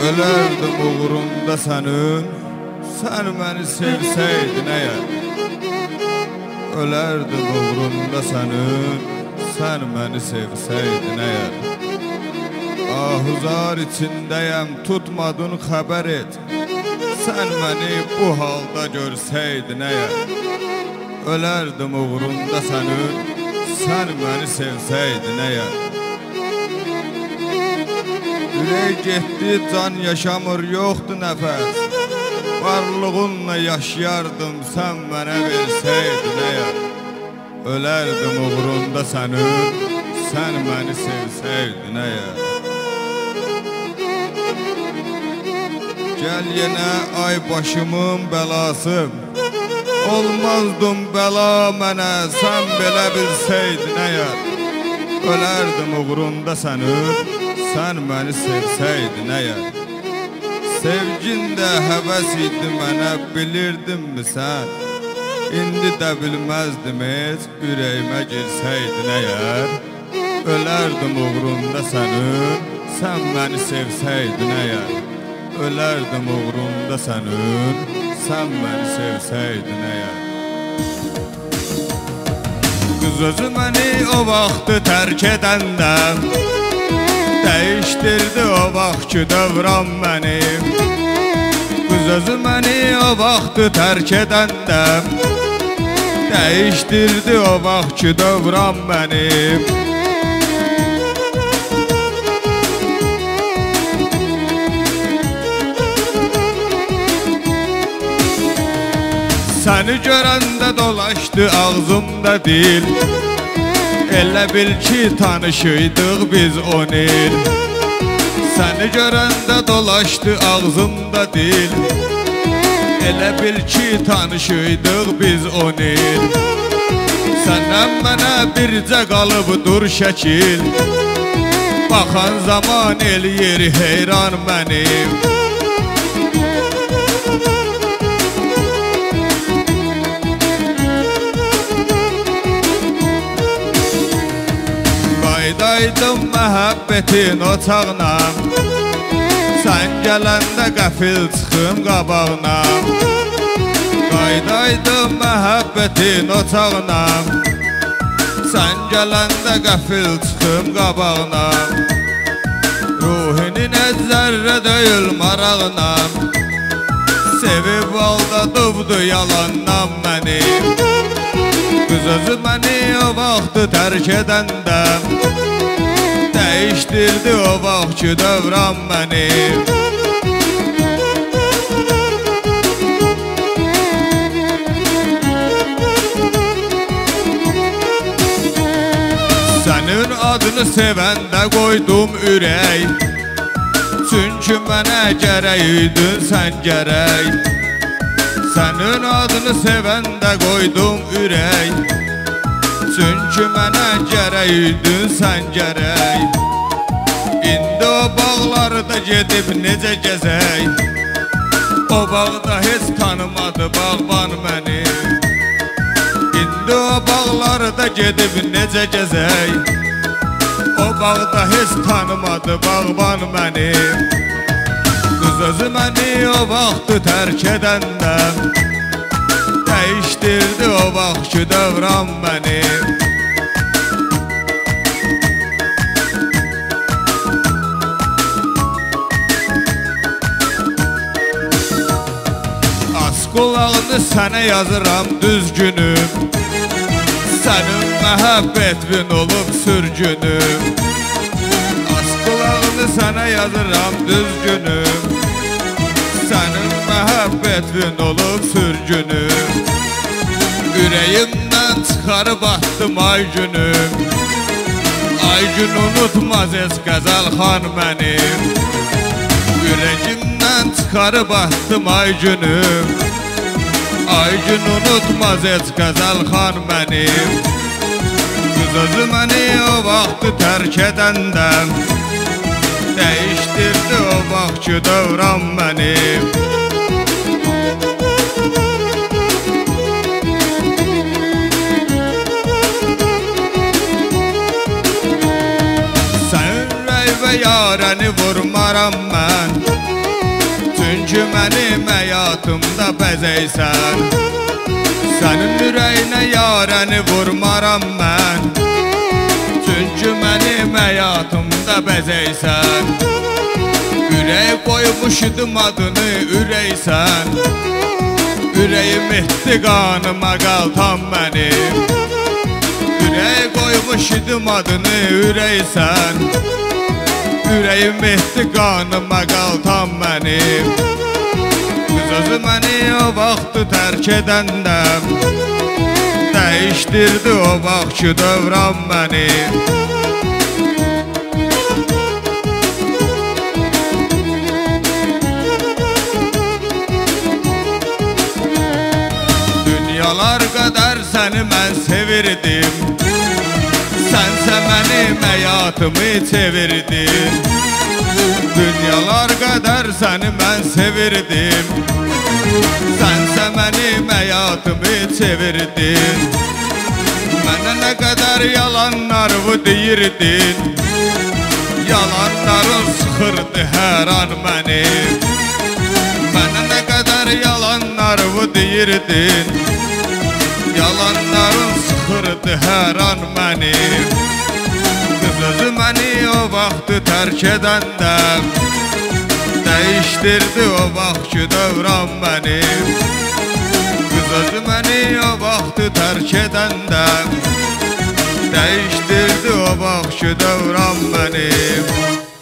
Ölərdim uğrunda sənin, sən məni sevsəydin əgər. Ölərdim uğrunda sənin, sən məni sevsəydin əgər. Ahuzar içindəyəm, tutmadın xəbər et, sən məni bu halda görsəydin əgər. Ölərdim uğrunda sənin, sən məni sevsəydin əgər. Ürək getdi, can yaşamır, yoxdur nəfəs. Varlığınla yaşayardım, sən mənə versəydin əgər. Ölərdim uğrunda sənin, sən məni sevsəydin əgər. Gəl yenə ay başımın bəlası, olmazdım bəla mənə, sən belə bilsəydin əgər. Ölərdim uğrunda sənin, sən məni sevsəydin əgər. Sevgin də həvəs idi mənə, bilirdinmi sən? İndi də bilməzdim heç, ürəyimə girsəydin əgər. Ölərdim uğrunda sənin, sən məni sevsəydin əgər. Ölərdim uğrunda sənin, sən məni sevsəydin əgər. Qız özü məni o vaxtı tərk edəndə dəyişdirdi o vaxt ki dövran mənim. Qız özü məni o vaxtı tərk edəndə dəyişdirdi o vaxt ki dövran mənim. Səni görəndə dolaşdı ağzımda dil, elə bil ki tanışıydıq biz 10 il. Səni görəndə dolaşdı ağzımda dil, elə bil ki tanışıydıq biz 10 il. Səndən mənə bircə qalıb dur şəkil, baxan zaman eləyir heyran mənim. Qaydaydım məhəbbətin ocağına, sən gələndə qəfil çıxım qabağına. Qaydaydım məhəbbətin ocağına, sən gələndə qəfil çıxım qabağına. Ruhinin heç zərrə deyil marağına, sevib aldadıbdı yalandan məni. Qız özü məni o vaxtı tərk edəndə dəyişdirdi o vaxt ki dövran məni. Sənin adını sevəndə qoydum ürək, çünki mənə gərək idin sən gərək. Sənin adını sevəndə qoydum ürək, çünki mənə gərək idin sən gərək. İndi o bağlarda gedib necə gəzək, o bağda heç tanımadı bağban məni. İndi o bağlarda gedib necə gəzək, o bağda heç tanımadı bağban məni. Qız özü məni o vaxtı tərk edəndə dəyişdirdi o vaxt ki dövran mənim. Az qulağını sənə yazıram düzgünüm, sənin məhəbbətvin olub sürgünüm. Az qulağını sənə yazıram düzgünüm, sənin məhəbbətvin olub sürgünüm. Ürəyimdən çıxarıb atdım ay günüm, ay gün unutmaz heç qəzəlxan mənim. Ürəyimdən çıxarıb atdım ay günüm, ay gün unutmaz heç qəzəlxan mənim. Qız özü məni o vaxtı tərk edəndə dəyişdirdi o vaxt ki dövran mənim. yarəni vurmaram mən. Çünki mənim həyatımda bəzəysən. Sənin ürəyinə yarəni vurmaram mən. Çünki mənim həyatımda bəzəysən. Ürək qoymuşdum adını ürəksən. Ürəyim etdi qanıma qaltan mənim. Ürək qoymuşdum adını ürəksən. Ürəyim etdi qanıma qaltan mənim. Qız özü məni o vaxtı tərk edəndə dəyişdirdi o vaxtki dövran mənim. Dünyalar qədər səni mən sevirdim. Sənsə mənim həyatımı çevirdin. Dünyalar qədər səni mən sevirdim. Sənsə mənim həyatımı çevirdin. Mənə nə qədər yalanlarımı deyirdin. Yalanların sıxırdı hər an mənim. Mənə nə qədər yalanlarımı deyirdin. Yalanların sıxırdı hər an mənim. Qız özü məni o vaxtı tərk edəndə dəyişdirdi o vaxtki dövran mənim. Qız özü məni o vaxtı tərk edəndə dəyişdirdi o vaxtki dövran mənim.